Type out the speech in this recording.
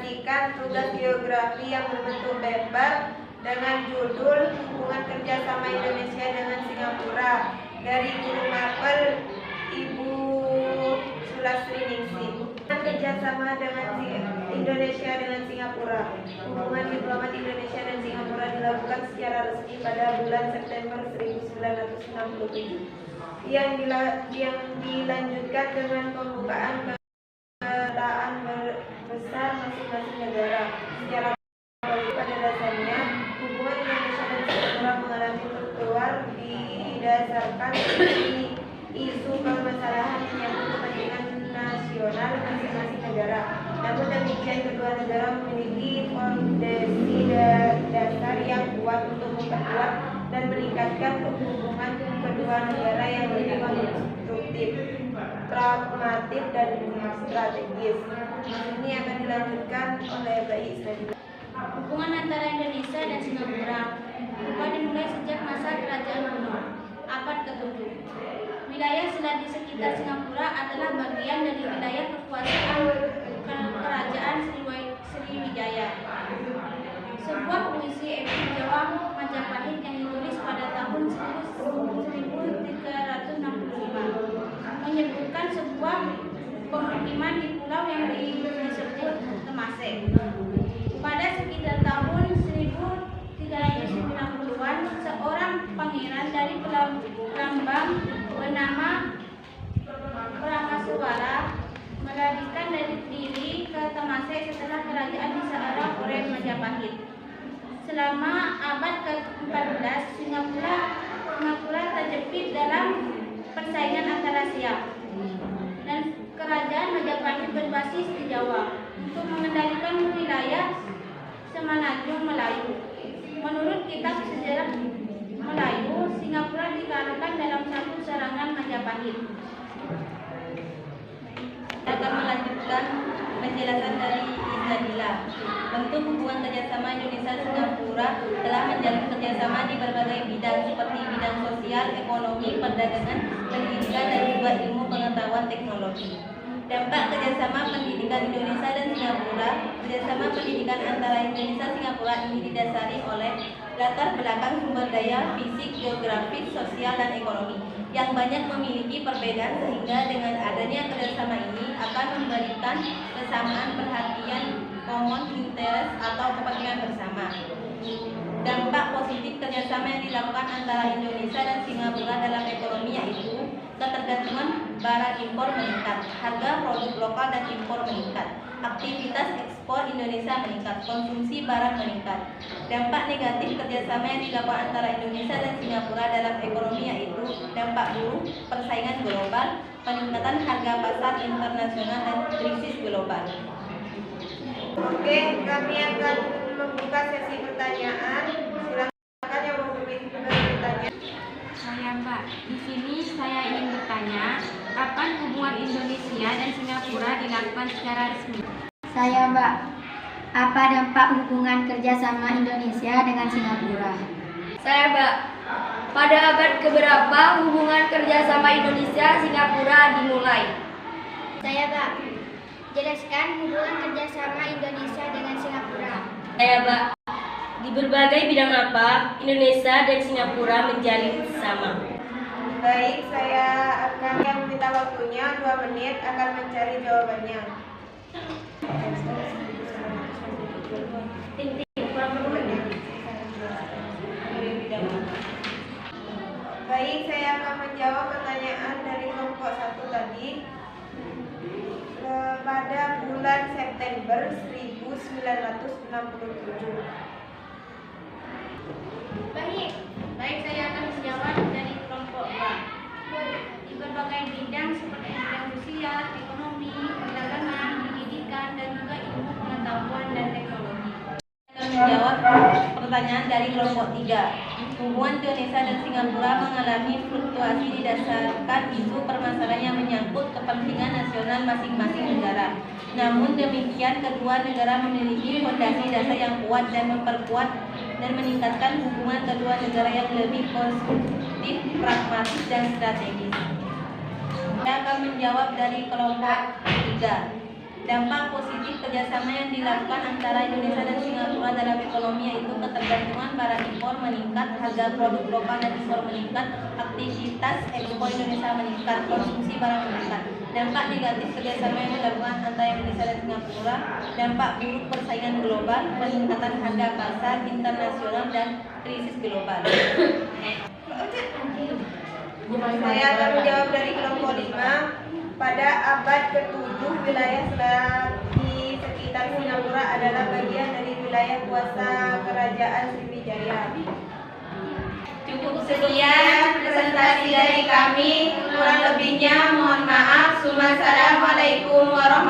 menyajikan tugas geografi yang berbentuk paper dengan judul Hubungan Kerjasama Indonesia dengan Singapura dari guru mapel Ibu Sulastri Ningsih. Hubungan kerjasama dengan Indonesia dengan Singapura. Hubungan diplomat Indonesia dan Singapura dilakukan secara resmi pada bulan September 1967 yang dilanjutkan dengan pembukaan kedutaan besar masing-masing negara. Secara pada dasarnya, hubungan Indonesia dan Singapura mengalami fluktuar didasarkan isu permasalahan menyangkut kepentingan nasional masing-masing negara. Namun demikian, kedua negara memiliki fondasi dasar yang kuat untuk memperkuat dan meningkatkan hubungan kedua negara yang lebih konstruktif, pragmatis, dan strategis. Ini akan dilanjutkan oleh Mbak Isna. Hubungan antara Indonesia dan Singapura dimulai sejak masa kerajaan kuno, abad ke-7. Wilayah selat di sekitar Singapura adalah bagian dari wilayah kekuasaan kerajaan Sriwijaya. Sebuah puisi epik Jawa Majapahit yang ditulis pada tahun 1365 menyebutkan sebuah pemukiman di pulau yang disebut Temasek. Pada sekitar tahun 1390-an, seorang pangeran dari Lambang bernama Pramaswara melarikan diri ke Temasek setelah kerajaan disearah oleh Majapahit. Selama abad ke-14, Singapura terjepit dalam persaingan antara Siap dan kerajaan Majapahit berbasis di Jawa untuk mengendalikan wilayah Semenanjung Melayu. Menurut kitab sejarah Melayu, Singapura dikalahkan dalam satu serangan Majapahit. Akan melanjutkan penjelasan dari Isnadila. Bentuk hubungan kerjasama Indonesia-Singapura telah menjalin kerjasama di berbagai bidang seperti bidang sosial, ekonomi, perdagangan, pendidikan, dan juga ilmu pengetahuan teknologi. Dampak kerjasama pendidikan Indonesia dan Singapura. Kerjasama pendidikan antara Indonesia dan Singapura ini didasari oleh latar belakang sumber daya fisik, geografis, sosial, dan ekonomi yang banyak memiliki perbedaan, sehingga dengan adanya kerjasama ini akan memberikan kesamaan perhatian, common interest atau kepentingan bersama. Dampak positif kerjasama yang dilakukan antara Indonesia dan Singapura dalam ekonomi yaitu ketergantungan barang impor meningkat, harga produk lokal dan impor meningkat, aktivitas ekspor Indonesia meningkat, konsumsi barang meningkat. Dampak negatif kerjasama yang dilakukan antara Indonesia dan Singapura dalam ekonomi yaitu dampak buruk persaingan global, peningkatan harga pasar internasional, dan krisis global. Oke, kami akan membuka sesi pertanyaan. Silakan yang mau bertanya. Saya Mbak, di sini saya ingin bertanya, kapan hubungan Indonesia dan Singapura dilakukan secara resmi? Saya Mbak, apa dampak hubungan kerjasama Indonesia dengan Singapura? Saya Mbak, pada abad keberapa hubungan kerjasama Indonesia-Singapura dimulai? Saya Mbak, jelaskan hubungan kerjasama Indonesia dengan Singapura. Saya Mbak, di berbagai bidang apa Indonesia dan Singapura menjalin bersama? Baik, saya akan meminta waktunya 2 menit akan mencari jawabannya. Baik, saya akan menjawab pertanyaan dari kelompok 1 tadi. Pada bulan September 1967. Baik, saya akan menjawab dari kelompok 2. Di berbagai bidang seperti bidang sosial, ekonomi, perdagangan, pendidikan, dan juga ilmu pengetahuan dan teknologi. Akan menjawab pertanyaan dari kelompok 3. Hubungan Indonesia dan Singapura mengalami fluktuasi didasarkan isu permasalahan yang menyangkut kepentingan nasional masing-masing negara. Namun demikian, kedua negara memiliki fondasi dasar yang kuat dan memperkuat dan meningkatkan hubungan kedua negara yang lebih konstruktif, pragmatis, dan strategis. Saya akan menjawab dari kelompok 3. Dampak positif kerjasama yang dilakukan antara Indonesia dan Singapura dalam ekonomi yaitu ketergantungan barang impor meningkat, harga produk lokal dan impor meningkat, aktivitas ekspor Indonesia meningkat, konsumsi barang meningkat. Dampak negatif kerjasama yang dilakukan antara Indonesia dan Singapura, dampak buruk persaingan global, peningkatan harga pasar internasional dan krisis global. Saya akan menjawab dari kelompok 5. Pada abad ke-7, wilayah di sekitar Singapura adalah bagian dari wilayah kuasa Kerajaan Sriwijaya. Cukup sekian presentasi dari kami, kurang lebihnya mohon maaf. Assalamualaikum warahmatullahi wabarakatuh.